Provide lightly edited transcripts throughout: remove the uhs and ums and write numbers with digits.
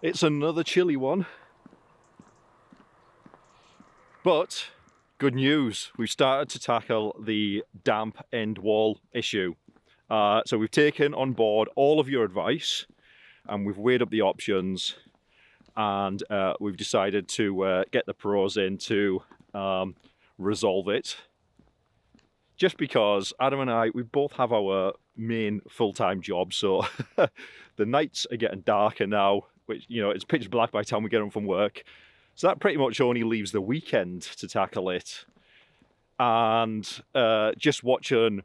It's another chilly one. But good news, we've started to tackle the damp end wall issue. So we've taken on board all of your advice and we've weighed up the options, and we've decided to get the pros in to resolve it. Just because Adam and I, we both have our main full-time jobs, so the nights are getting darker now, which, you know, it's pitch black by the time we get home from work. So that pretty much only leaves the weekend to tackle it. And just watching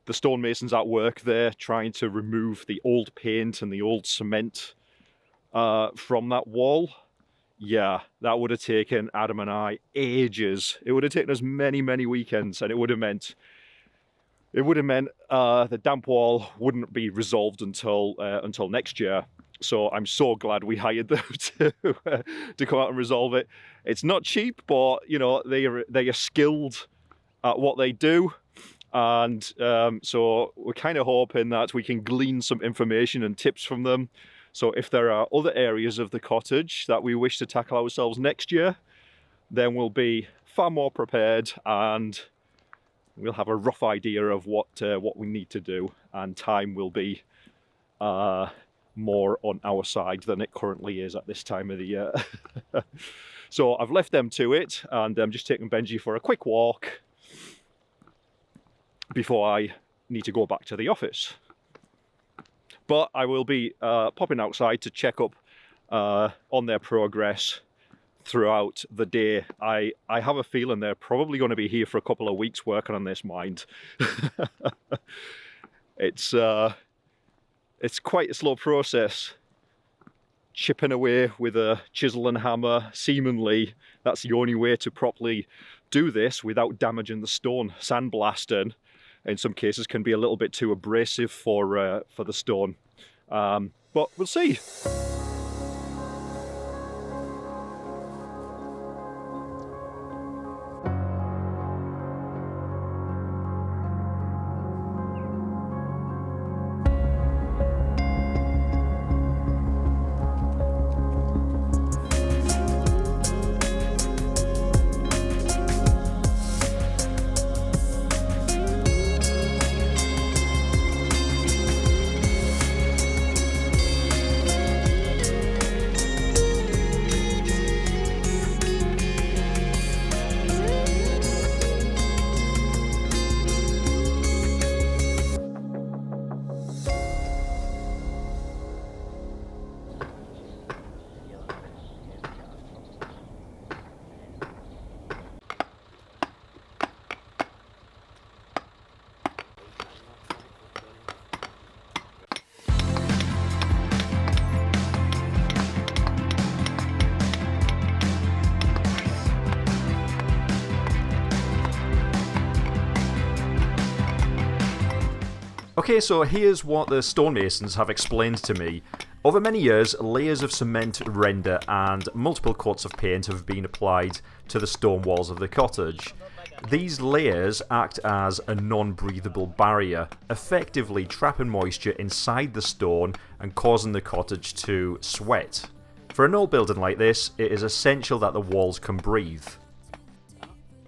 the stonemasons at work there, trying to remove the old paint and the old cement from that wall. Yeah, that would have taken Adam and I ages. It would have taken us many, many weekends, and it would have meant the damp wall wouldn't be resolved until next year. So I'm so glad we hired them to come out and resolve it. It's not cheap, but you know, they are skilled at what they do, and so we're kind of hoping that we can glean some information and tips from them. So if there are other areas of the cottage that we wish to tackle ourselves next year, then we'll be far more prepared, and we'll have a rough idea of what we need to do, and time will be more on our side than it currently is at this time of the year. So I've left them to it, and I'm just taking Benji for a quick walk before I need to go back to the office. But I will be popping outside to check up on their progress throughout the day. I have a feeling they're probably going to be here for a couple of weeks working on this mind. It's quite a slow process. Chipping away with a chisel and hammer, seemingly that's the only way to properly do this without damaging the stone. Sandblasting in some cases can be a little bit too abrasive for the stone, but we'll see. Okay, so here's what the stonemasons have explained to me. Over many years, layers of cement render and multiple coats of paint have been applied to the stone walls of the cottage. These layers act as a non-breathable barrier, effectively trapping moisture inside the stone and causing the cottage to sweat. For an old building like this, it is essential that the walls can breathe.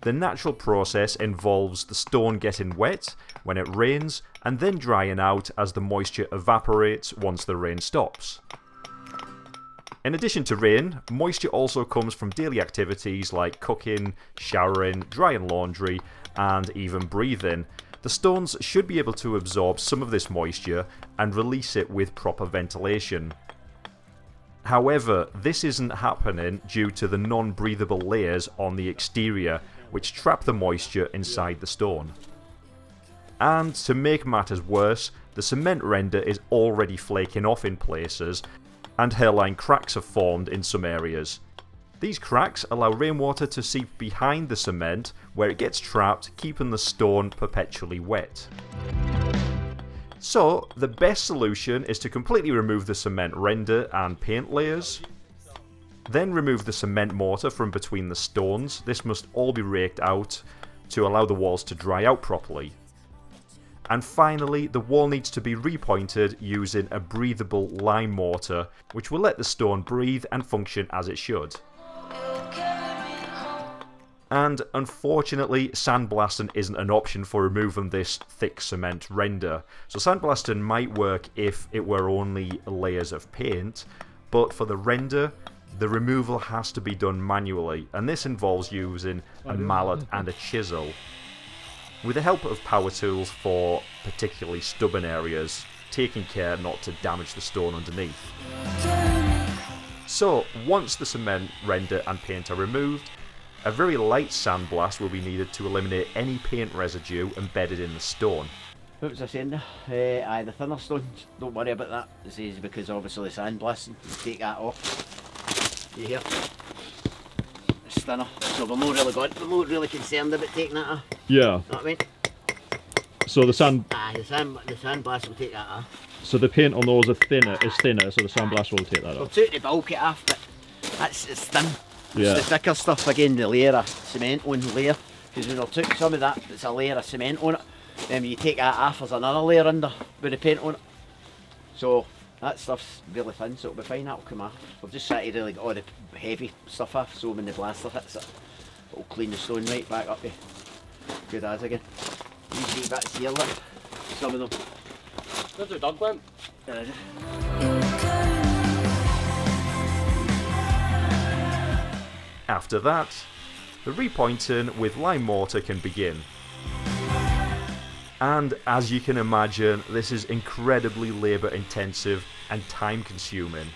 The natural process involves the stone getting wet when it rains and then drying out as the moisture evaporates once the rain stops. In addition to rain, moisture also comes from daily activities like cooking, showering, drying laundry, and even breathing. The stones should be able to absorb some of this moisture and release it with proper ventilation. However, this isn't happening due to the non-breathable layers on the exterior, which trap the moisture inside the stone. And to make matters worse, the cement render is already flaking off in places, and hairline cracks have formed in some areas. These cracks allow rainwater to seep behind the cement, where it gets trapped, keeping the stone perpetually wet. So, the best solution is to completely remove the cement render and paint layers. Then remove the cement mortar from between the stones. This must all be raked out to allow the walls to dry out properly. And finally, the wall needs to be repointed using a breathable lime mortar, which will let the stone breathe and function as it should. And unfortunately, sandblasting isn't an option for removing this thick cement render. So sandblasting might work if it were only layers of paint, but for the render, the removal has to be done manually, and this involves using a mallet and a chisel, with the help of power tools for particularly stubborn areas, taking care not to damage the stone underneath. So, once the cement, render and paint are removed, a very light sandblast will be needed to eliminate any paint residue embedded in the stone. What was I saying there? Aye, the thinner stones, don't worry about that. This is because obviously the sandblasting, you take that off. You hear? It's thinner, so we're not really concerned about taking that off. Yeah. You know what I mean? So the sand. Aye, the sandblast will take that off. So the paint on those is thinner, so the sandblast will take that We'll off. take the bulk it off, but it's thin. Yeah. It's the thicker stuff again, the layer of cement on the layer. Because when I took some of that, it's a layer of cement on it. Then when you take that off, there's another layer under with the paint on it. So that stuff's really thin, so it'll be fine, that'll come off. We've just tried to really get all the heavy stuff off, so when the blaster hits it, it'll clean the stone right back up to good as again. These wee bits here, look, some of them. Where's the dog went? There it is. After that, the repointing with lime mortar can begin. And as you can imagine, this is incredibly labour intensive and time consuming.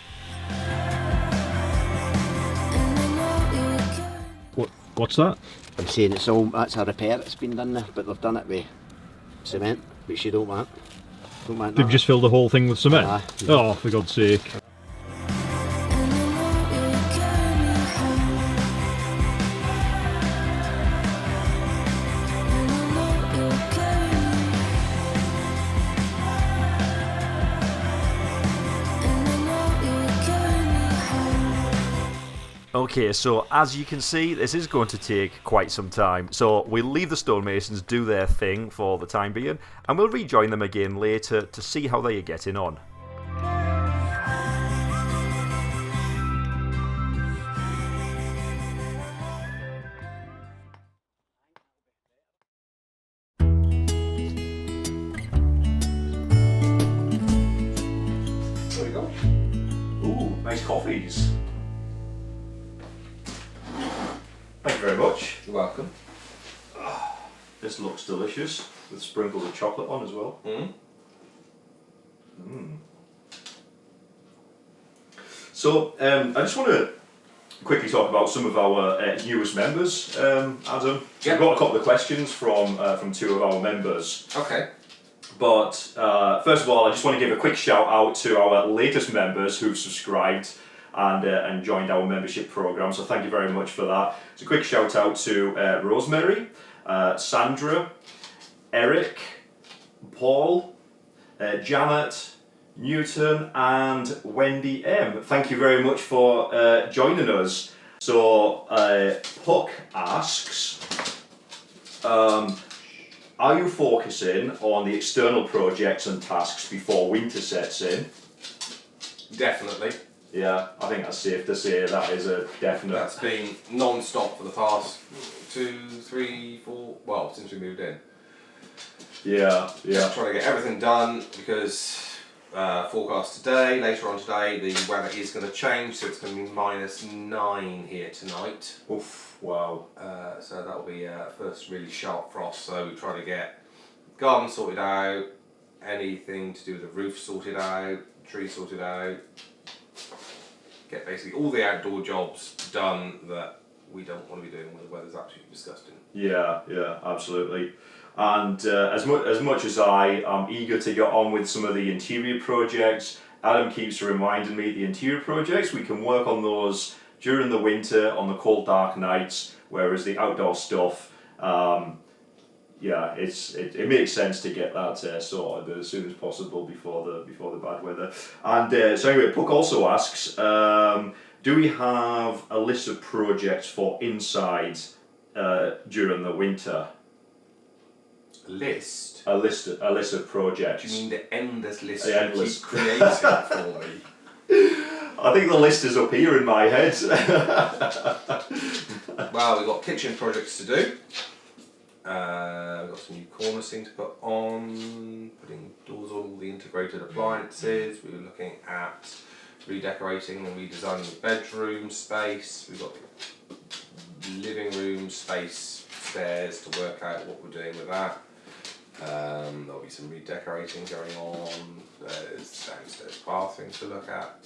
What's that? I'm saying that's a repair that's been done there, but they've done it with cement, which you don't want. They've just filled the whole thing with cement? Aye. Oh, for God's sake. Okay, so as you can see, this is going to take quite some time. So we'll leave the stonemasons do their thing for the time being, and we'll rejoin them again later to see how they are getting on. There we go. Ooh, nice coffees. Thank you very much. You're welcome. This looks delicious, with sprinkles of chocolate on as well. So, I just want to quickly talk about some of our newest members, Adam. Yep. We've got a couple of questions from two of our members. Okay. But first of all, I just want to give a quick shout out to our latest members who've subscribed and joined our membership program. So thank you very much for that. It's a quick shout out to Rosemary, Sandra, Eric, Paul, Janet, Newton, and Wendy M. Thank you very much for joining us. So Puck asks, are you focusing on the external projects and tasks before winter sets in? Definitely. Yeah, I think that's safe to say that is a definite. That's been non-stop for the past 2, 3, 4, well, since we moved in. Yeah. Just trying to get everything done because forecast today, later on today, the weather is going to change, so it's going to be -9 here tonight. Oof, wow. So that will be first really sharp frost, so we try to get garden sorted out, anything to do with the roof sorted out, tree sorted out, get basically all the outdoor jobs done that we don't want to be doing when the weather's absolutely disgusting. Yeah, absolutely. And as much as I am eager to get on with some of the interior projects, Adam keeps reminding me the interior projects, we can work on those during the winter on the cold dark nights, whereas the outdoor stuff, it makes sense to get that sorted as soon as possible before the bad weather. And so anyway, Puck also asks, do we have a list of projects for inside during the winter? List? A list of projects. Do you mean the endless list The endless. you keep creating for me? I think the list is up here in my head. Well, we've got kitchen projects to do. We've got some new cornicing to put on, putting doors on all the integrated appliances. We were looking at redecorating and redesigning the bedroom space. We've got living room space, stairs to work out what we're doing with that. There'll be some redecorating going on. There's downstairs bathroom to look at.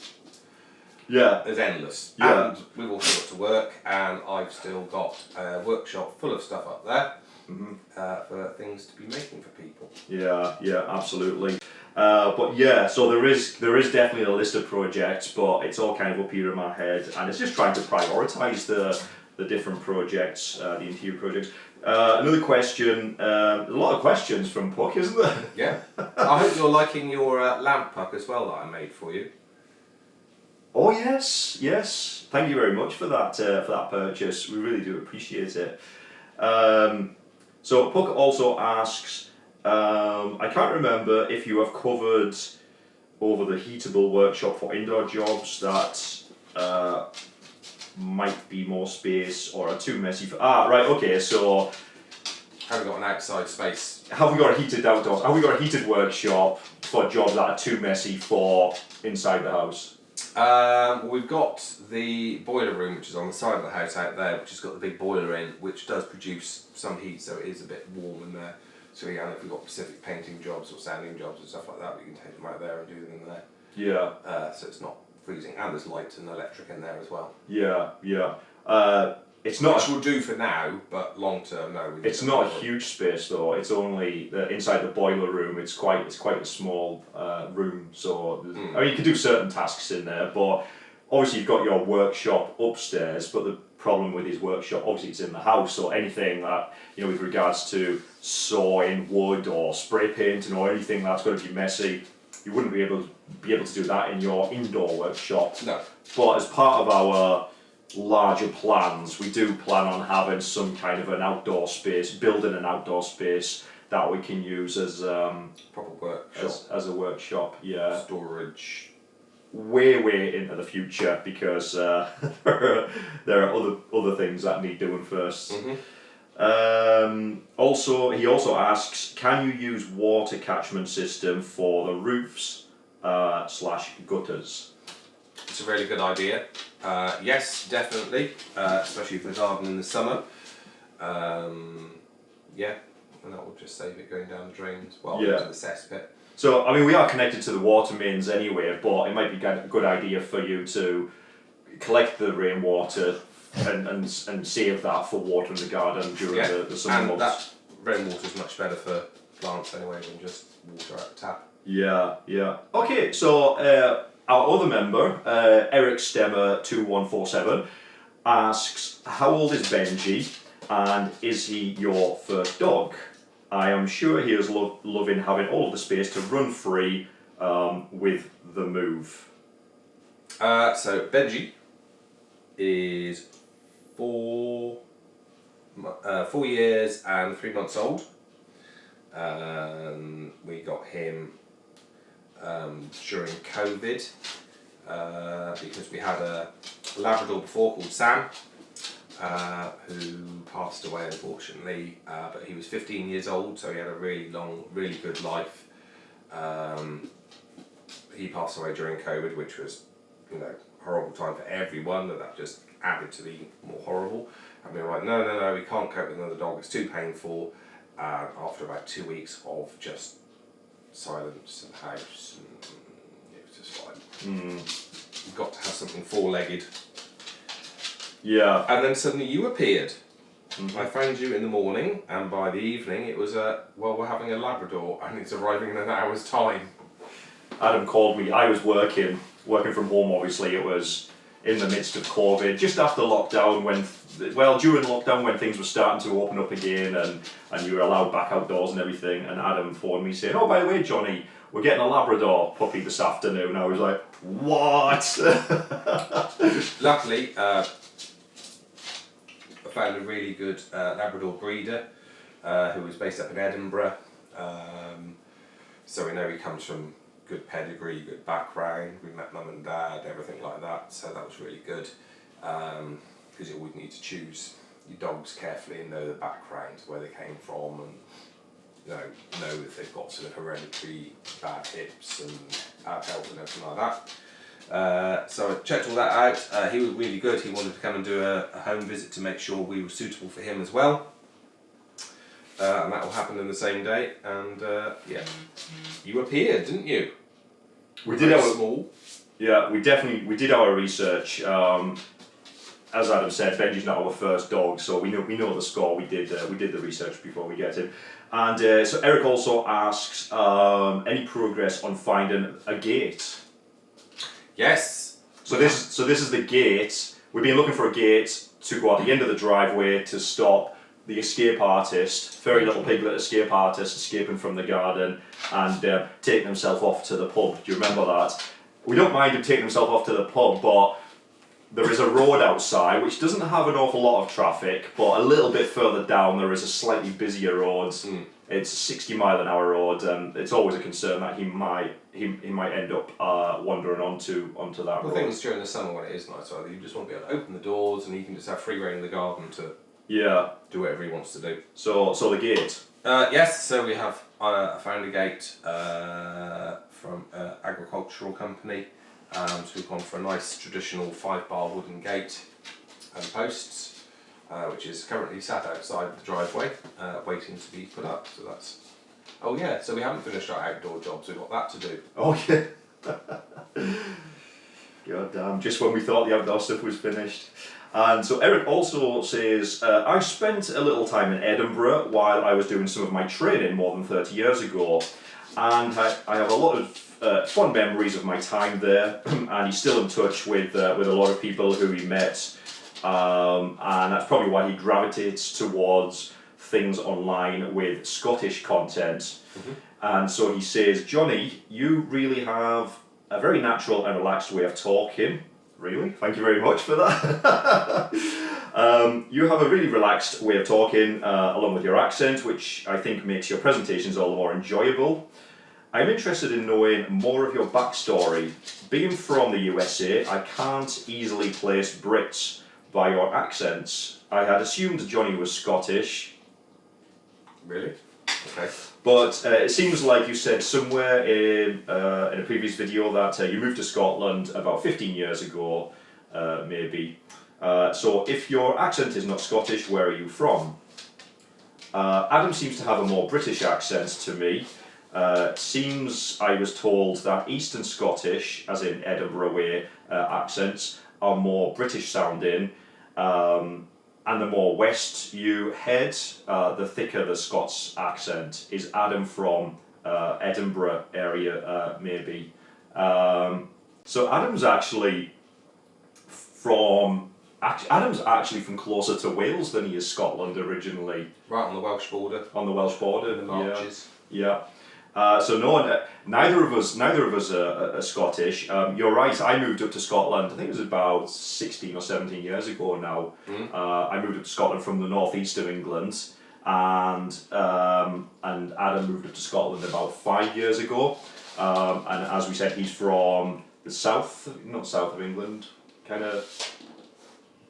Yeah. There's endless. Yeah. And we've also got to work, and I've still got a workshop full of stuff up there for things to be making for people. Yeah, absolutely. But yeah, so there is definitely a list of projects, but it's all kind of up here in my head, and it's just trying to prioritise the different projects, the interior projects. Another question, there's a lot of questions from Puck, isn't there? Yeah. I hope you're liking your lamp puck as well that I made for you. Oh yes. Thank you very much for that purchase. We really do appreciate it. So Puck also asks, I can't remember if you have covered over the heatable workshop for indoor jobs that might be more space or are too messy for. Right. Okay. So Have we got an outside space? have we got a heated outdoors? Have we got a heated workshop for jobs that are too messy for inside the house? We've got the boiler room, which is on the side of the house out there, which has got the big boiler in, which does produce some heat, so it is a bit warm in there. So yeah, if we've got specific painting jobs or sanding jobs and stuff like that, we can take them out there and do them in there. Yeah. So it's not freezing, and there's light and electric in there as well. Yeah. It's not. Which we'll do for now, but long term, no. It's not a huge space though. It's only inside the boiler room. It's quite a small room. So I mean, you can do certain tasks in there, but obviously you've got your workshop upstairs. But the problem with his workshop, obviously, it's in the house. So anything that with regards to sawing wood or spray painting or anything that's going to be messy, you wouldn't be able to do that in your indoor workshop. No. But as part of our larger plans, we do plan on having some kind of an outdoor space, building an outdoor space that we can use as Proper workshop. as a workshop. Yeah, Storage. way into the future because there are other things that need doing first. Also, he also asks, can you use water catchment system for the roofs / gutters? It's a really good idea. Yes, definitely, especially for the garden in the summer. Yeah, and that will just save it going down the drains, into the cesspit. So, I mean, we are connected to the water mains anyway, but it might be a good idea for you to collect the rainwater and save that for watering the garden during the summer months. That rainwater is much better for plants anyway than just water out the tap. Yeah. Okay, so our other member, Eric Stemmer 2147, asks, how old is Benji and is he your first dog? I am sure he is loving having all of the space to run free with the move. So Benji is 4 years and 3 months old. We got him during COVID because we had a Labrador before called Sam who passed away unfortunately, but he was 15 years old, so he had a really long, really good life. He passed away during COVID, which was horrible time for everyone, that just added to the more horrible. And we were like, no, we can't cope with another dog, it's too painful. After about 2 weeks of just silence and house, and it was just like, you've got to have something four-legged. Yeah. And then suddenly you appeared. I found you in the morning, and by the evening it was we're having a Labrador and it's arriving in an hour's time. Adam called me. I was working from home. Obviously, it was in the midst of COVID, just after lockdown, during lockdown when things were starting to open up again, and you were allowed back outdoors and everything. And Adam phoned me saying, "Oh, by the way, Johnny, we're getting a Labrador puppy this afternoon." I was like, "What?" Luckily, I found a really good Labrador breeder who was based up in Edinburgh. So we know he comes from good pedigree, good background. We met mum and dad, everything like that. So that was really good, because you always need to choose your dogs carefully and know the background, where they came from, and know if they've got sort of hereditary bad hips and bad health and everything like that. So I checked all that out. He was really good. He wanted to come and do a home visit to make sure we were suitable for him as well. And that will happen in the same day. And yeah, you appeared, didn't you? We did our small. Yeah, we did our research. As Adam said, Benji's not our first dog, so we know the score. We did the research before we get him. And so Eric also asks any progress on finding a gate. Yes. So this is the gate. We've been looking for a gate to go at the end of the driveway to stop the escape artist, very little piglet escape artist, escaping from the garden and taking himself off to the pub. Do you remember that? We don't mind him taking himself off to the pub, but there is a road outside which doesn't have an awful lot of traffic, but a little bit further down there is a slightly busier road. It's a 60-mile-an-hour road, and it's always a concern that he might end up wandering onto that road. The thing is, during the summer when it is nice weather, you just want to be able to open the doors and he can just have free rein in the garden to do whatever he wants to do. So the gate. Yes, so we have found a gate from an agricultural company. So we've gone for a nice traditional 5-bar wooden gate and posts, which is currently sat outside the driveway, waiting to be put up. So that's. Oh yeah, so we haven't finished our outdoor jobs. We've got that to do. Oh yeah. God damn! Just when we thought the outdoor stuff was finished. And so Eric also says, I spent a little time in Edinburgh while I was doing some of my training more than 30 years ago, and I have a lot of fond memories of my time there, and he's still in touch with a lot of people who he met, and that's probably why he gravitates towards things online with Scottish content. And so he says, Johnny, you really have a very natural and relaxed way of talking. Really? Thank you very much for that. You have a really relaxed way of talking, along with your accent, which I think makes your presentations all the more enjoyable. I'm interested in knowing more of your backstory. Being from the USA, I can't easily place Brits by your accents. I had assumed Johnny was Scottish. Really? Okay. But it seems like you said somewhere in a previous video that you moved to Scotland about 15 years ago, maybe. So if your accent is not Scottish, where are you from? Adam seems to have a more British accent to me. Seems I was told that Eastern Scottish, as in Edinburgh way, accents are more British sounding. And the more west you head, the thicker the Scots accent. Is Adam from Edinburgh area, maybe? So Adam's actually from closer to Wales than he is Scotland originally. Right on the Welsh border. On the Welsh border, In the marches. Yeah. So neither of us are Scottish. You're right. I moved up to Scotland. I think it was about 16 or 17 years ago now. I moved up to Scotland from the northeast of England, and Adam moved up to Scotland about 5 years ago. And as we said, he's from the not south of England, kind of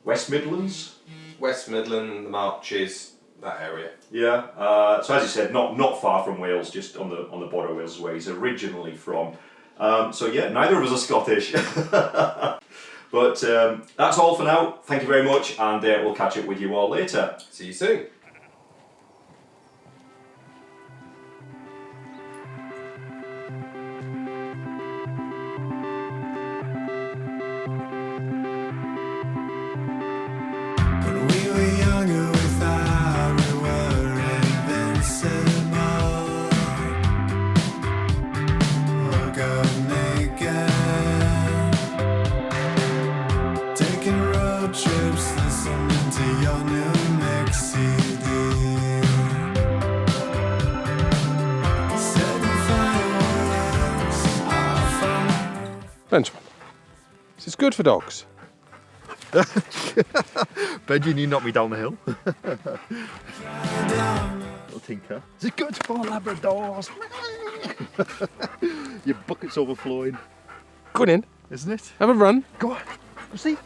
West Midlands. West Midland, the marches. That area. Yeah. So as you said, not far from Wales, just on the border of Wales, where he's originally from. So yeah, neither of us are Scottish. But that's all for now. Thank you very much, and we'll catch up with you all later. See you soon. Benjamin, is this good for dogs? Benji, you knocked me down the hill. Tinker. Is it good for Labradors? Your bucket's overflowing. Go on in, isn't it? Have a run. Go on. Go see.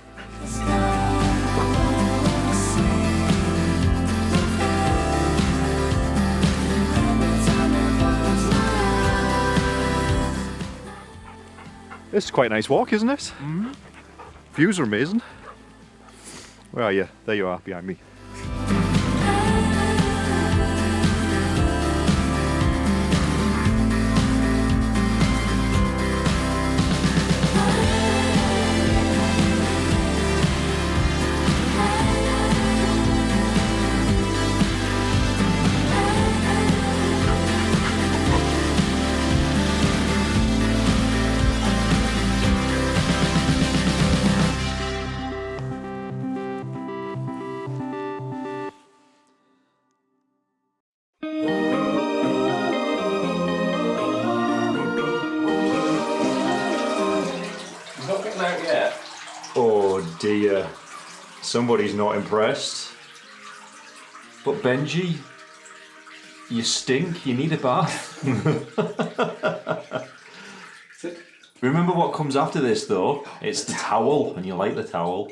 This is quite a nice walk, isn't it? Mm-hmm. Views are amazing. Where are you? There you are, behind me. Not getting out yet. Oh dear, somebody's not impressed. But Benji, you stink, you need a bath. Sit. Remember what comes after this though? It's the towel, and you like the towel.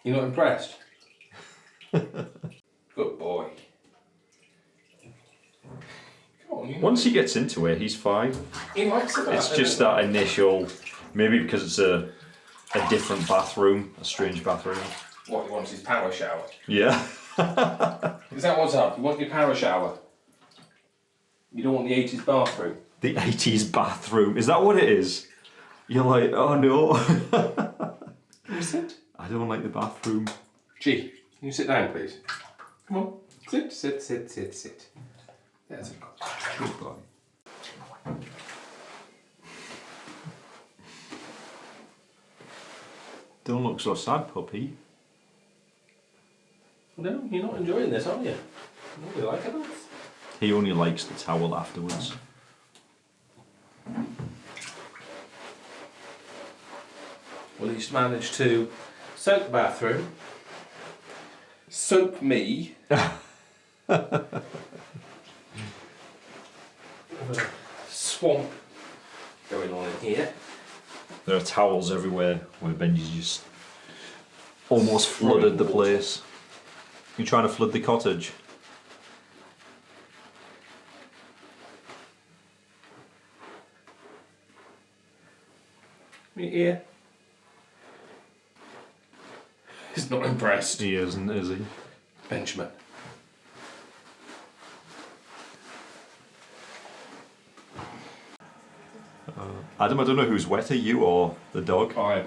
You're not impressed? Good boy. Come on, Once he gets into it, he's fine. he likes it. It's just that initial, maybe because it's a different bathroom, a strange bathroom. What he wants his power shower. Yeah. Is that what's up? You want your power shower? You don't want the 80s bathroom? The 80s bathroom. Is that what it is? You're like, oh no. Can you sit? I don't like the bathroom. Gee, can you sit down, please? Come on. Sit, sit, sit, sit, sit. There's a good boy. Don't look so sad, puppy. No, you're not enjoying this, are you? You really like it? He only likes the towel afterwards. Well, he's managed to soak the bathroom, soak me, swamp going on in here. There are towels everywhere where Benji's just almost flooded the place. You trying to flood the cottage? Me here. He's not impressed. He isn't, is he? Benjamin. Adam, I don't know who's wetter, you or the dog. I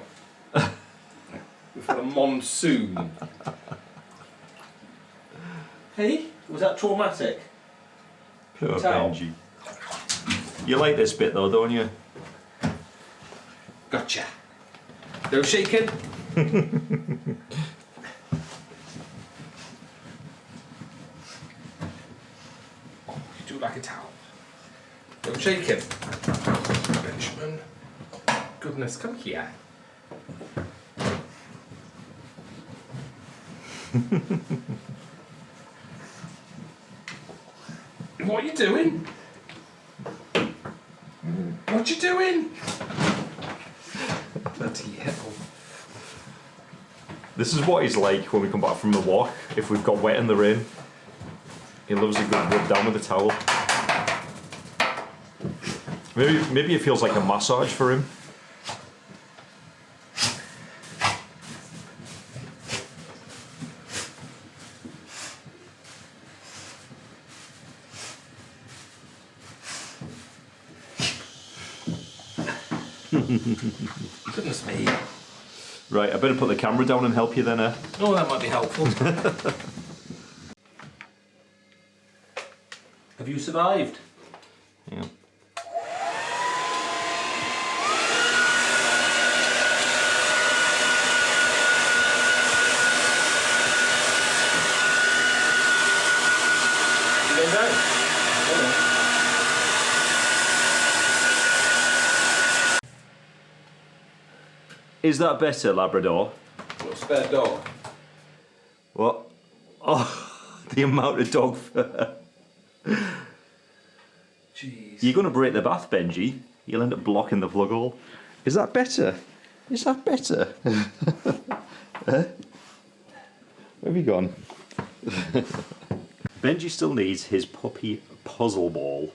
We've had a monsoon. Hey, was that traumatic? Poor Towel. Benji. You like this bit though, don't you? Gotcha. No shaking. Oh, you do like a towel. No shaking. Benjamin. Goodness, come here. What are you doing? What you doing? Bloody hell. This is what he's like when we come back from the walk, if we've got wet in the rain. He loves a good rub down with a towel. Maybe it feels like a massage for him. Goodness me. Right, I better put the camera down and help you then, eh? Oh, that might be helpful. Have you survived? Yeah. You going down? Oh, Is that better, Labrador? no. Got a spare dog. What? Oh, the amount of dog fur. Jeez. You're going to break the bath, Benji. You'll end up blocking the plug hole. Is that better? Is that better? Where have you gone? Benji still needs his puppy puzzle ball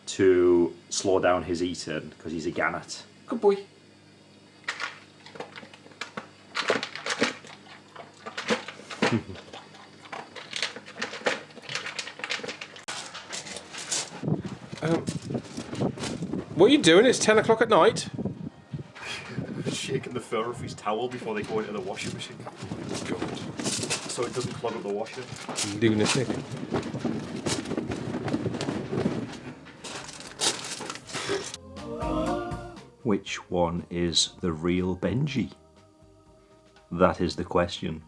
to slow down his eating because he's a gannet. Good boy. What are you doing? It's 10 o'clock at night. Shaking the fur off his towel before they go into the washing machine. God. So it doesn't clog up the washer. Lunatic. Which one is the real Benji? That is the question.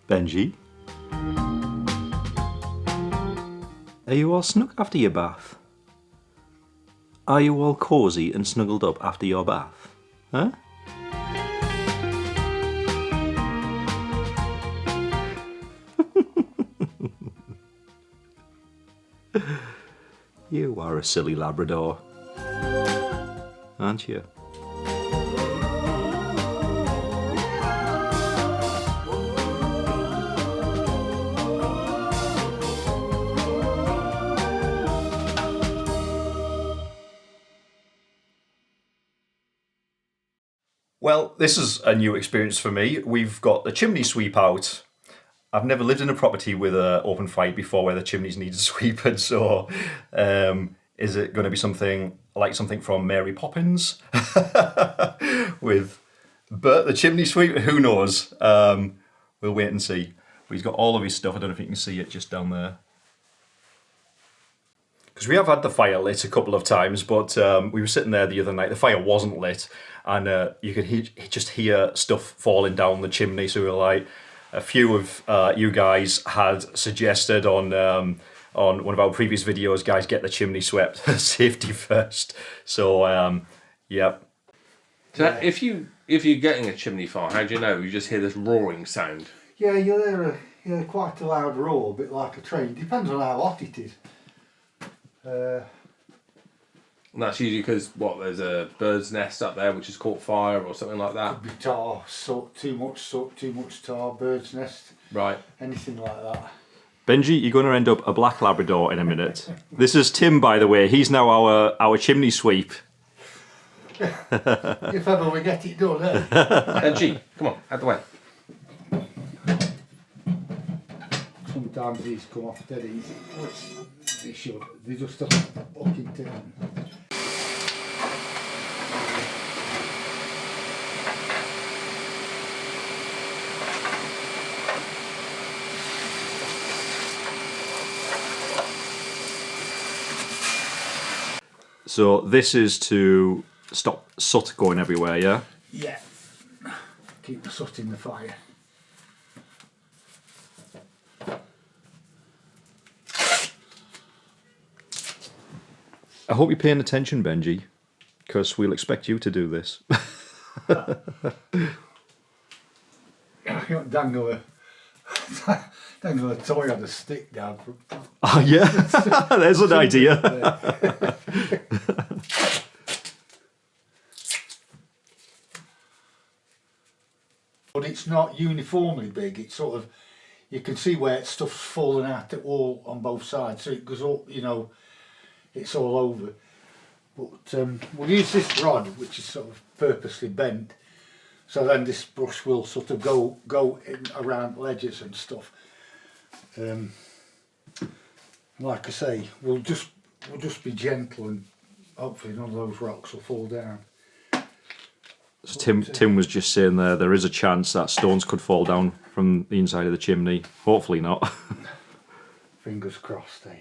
Benji? Are you all snug after your bath? Are you all cosy and snuggled up after your bath? Huh? You are a silly Labrador, aren't you? Well, this is a new experience for me. We've got the chimney sweep out. I've never lived in a property with an open flight before where the chimneys needed sweeping, so is it going to be something like something from Mary Poppins with Bert the chimney sweep? Who knows? We'll wait and see. But he's got all of his stuff. I don't know if you can see it just down there. Because we have had the fire lit a couple of times, but we were sitting there the other night, the fire wasn't lit, and you could just hear stuff falling down the chimney, so we were like, a few of you guys had suggested on one of our previous videos, guys, get the chimney swept, safety first. So, yep. So if you're getting a chimney fire, how do you know? You just hear this roaring sound. Yeah, you hear quite a loud roar, a bit like a train. Depends on how hot it is. And that's usually because, there's a bird's nest up there which has caught fire or something like that. Could be tar, too much tar, bird's nest, Right. anything like that. Benji, you're going to end up a black Labrador in a minute. This is Tim, by the way. He's now our chimney sweep. If ever we get it done, eh? Benji, come on, out the way. Sometimes these come off dead easy, which they should. They just a fucking turn. So this is to stop soot going everywhere, yeah? Yeah. Keep the soot in the fire. I hope you're paying attention, Benji, because we'll expect you to do this. Dangle a toy on a stick down. Oh, yeah? There's an idea. But it's not uniformly big. It's sort of, you can see where stuff's fallen out the wall on both sides. So it goes all, it's all over. But we'll use this rod, which is sort of purposely bent. So then this brush will sort of go in around ledges and stuff. Like I say, we'll just be gentle and hopefully none of those rocks will fall down. So Tim was just saying there is a chance that stones could fall down from the inside of the chimney. Hopefully not. Fingers crossed, eh?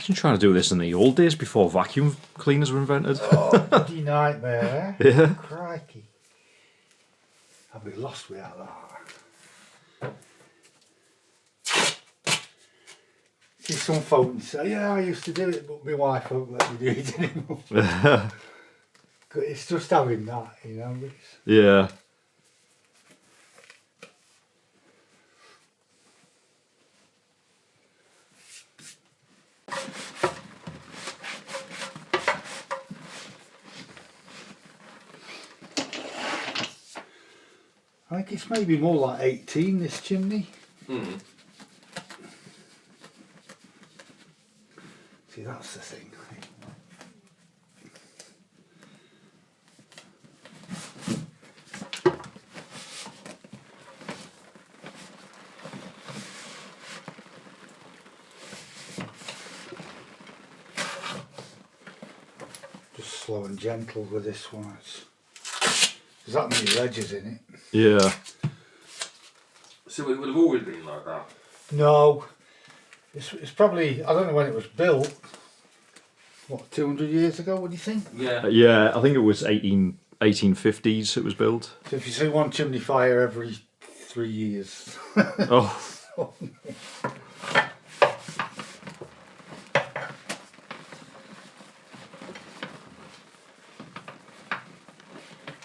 Imagine trying to do this in the old days before vacuum cleaners were invented. Oh, bloody nightmare, eh? Yeah. Crikey. I'd be lost without that. See some folk say, yeah, I used to do it, but my wife won't let me do it anymore. It's just having that, you know. Yeah. I think it's maybe more like 18, this chimney. Mm. See, that's the thing. Just slow and gentle with this one. There's that many ledges in it. Yeah. So it would have always been like that? No, it's probably, I don't know when it was built. What, 200 years ago, what do you think? Yeah. Yeah, I think it was 1850s it was built. So if you see one chimney fire every 3 years. Oh.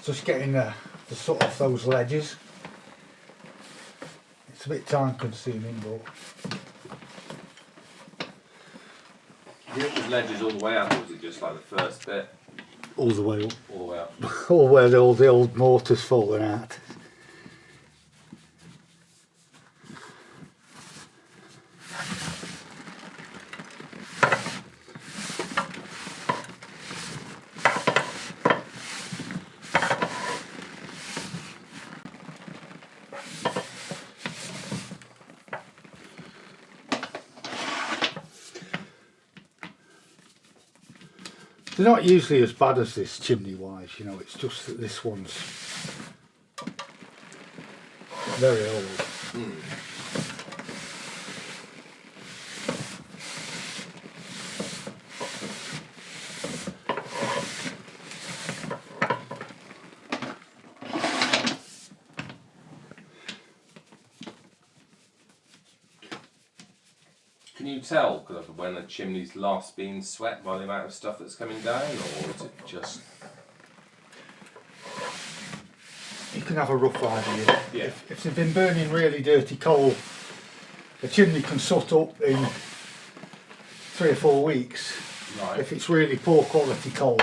Just getting the soot off those ledges. It's a bit time consuming, but The ledges all the way up, or was it just like the first bit? all the way up. All the way up. All where all the old mortar's fallen out. They're not usually as bad as this chimney wise, you know, it's just that this one's very old. Can you tell because of when the chimney's last been swept by the amount of stuff that's coming down, or is it just... You can have a rough idea. Yeah. If they've been burning really dirty coal, the chimney can soot up in 3 or 4 weeks. Right. If it's really poor quality coal.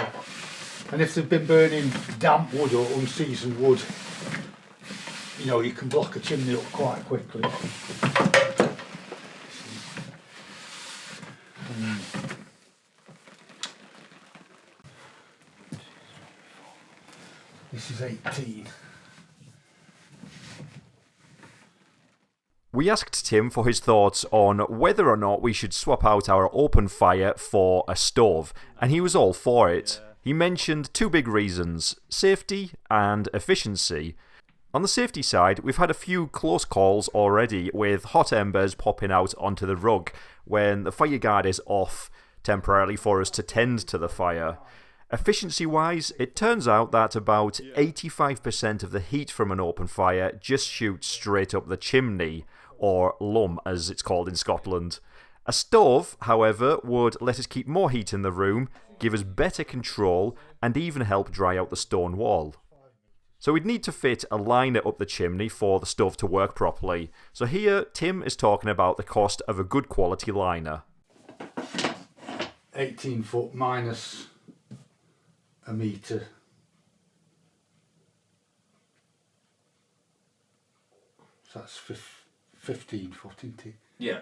And if they've been burning damp wood or unseasoned wood, you know, you can block a chimney up quite quickly. This is 18. We asked Tim for his thoughts on whether or not we should swap out our open fire for a stove, and he was all for it. He mentioned 2 big reasons, safety and efficiency. On the safety side, we've had a few close calls already with hot embers popping out onto the rug when the fire guard is off temporarily for us to tend to the fire. Efficiency-wise, it turns out that about 85% of the heat from an open fire just shoots straight up the chimney, or lum as it's called in Scotland. A stove, however, would let us keep more heat in the room, give us better control, and even help dry out the stone wall. So we'd need to fit a liner up the chimney for the stove to work properly. So here, Tim is talking about the cost of a good quality liner. 18 foot minus a metre. So that's 15 foot, isn't it? Yeah.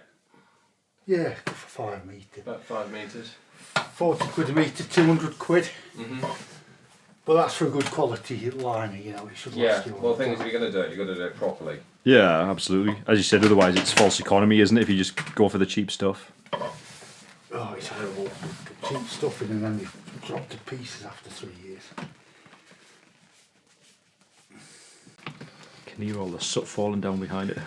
Yeah, for 5 metre. About 5 metres. 40 quid a metre, 200 quid. Mm-hmm. But that's for a good quality liner, you know, it should Yeah, last you a well long the thing is time. if you're going to do it, you've got to do it properly. Yeah, absolutely. As you said, otherwise it's false economy, isn't it, if you just go for the cheap stuff? Oh, it's horrible. Cheap stuff in and then they drop to pieces after 3 years. Can you hear all the soot falling down behind it?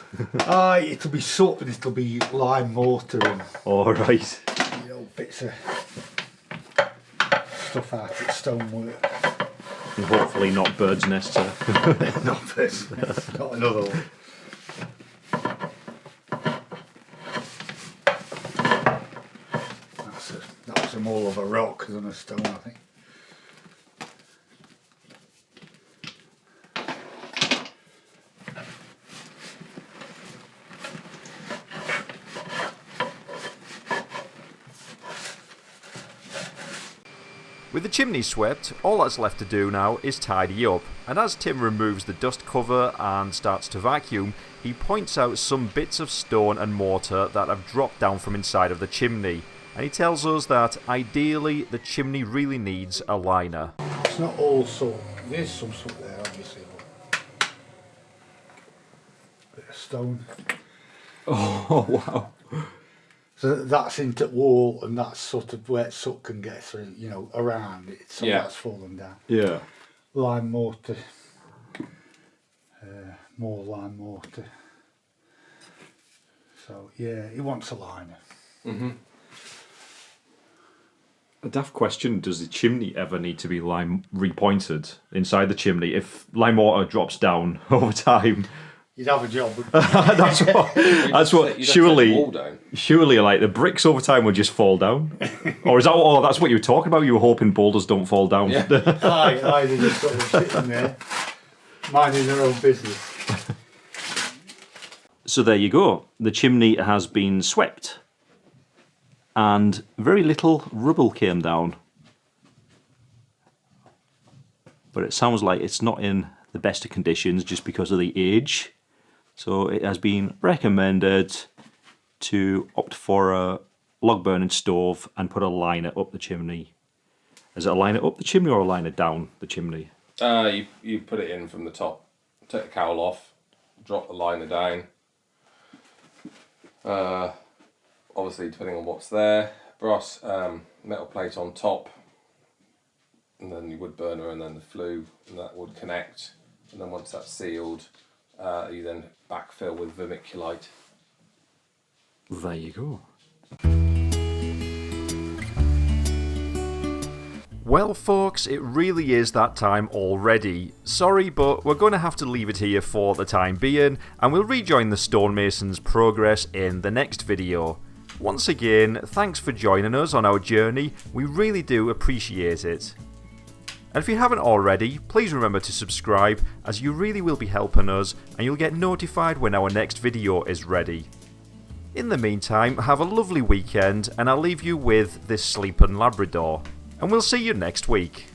It'll be soot and it'll be lime mortar and, All right. you know, bits of stuff out at stonework. And hopefully not birds' nests. Not this, not another one. That's more of a rock than a stone, I think. With the chimney swept, all that's left to do now is tidy up, and as Tim removes the dust cover and starts to vacuum, he points out some bits of stone and mortar that have dropped down from inside of the chimney, and he tells us that ideally the chimney really needs a liner. It's not all salt, there's some salt there obviously, but bit of stone. Oh, wow. So that's into wall, and that's sort of where soot can get through, you know, around it. So Yeah. that's fallen down. Yeah. Lime mortar, more lime mortar. So yeah, he wants a liner. A daft question, does the chimney ever need to be lime repointed inside the chimney? If lime mortar drops down over time, You'd have a job. that's what You'd have to take the wall down. surely like the bricks over time would just fall down. Or is that that's what you were talking about? You were hoping boulders don't fall down. Yeah. Aye, they're just sort of sitting there, minding their own business. So there you go. The chimney has been swept. And very little rubble came down. But it sounds like it's not in the best of conditions just because of the age. So it has been recommended to opt for a log burning stove and put a liner up the chimney. Is it a liner up the chimney or a liner down the chimney? You put it in from the top, take the cowl off, drop the liner down. Obviously, depending on what's there, brass metal plate on top, and then your wood burner, and then the flue, and that would connect. And then once that's sealed, you then backfill with vermiculite. There you go. Well folks, it really is that time already. Sorry, but we're going to have to leave it here for the time being, and we'll rejoin the Stonemasons' progress in the next video. Once again, thanks for joining us on our journey, we really do appreciate it. And if you haven't already, please remember to subscribe, as you really will be helping us, and you'll get notified when our next video is ready. In the meantime, have a lovely weekend, and I'll leave you with this sleeping Labrador. And we'll see you next week.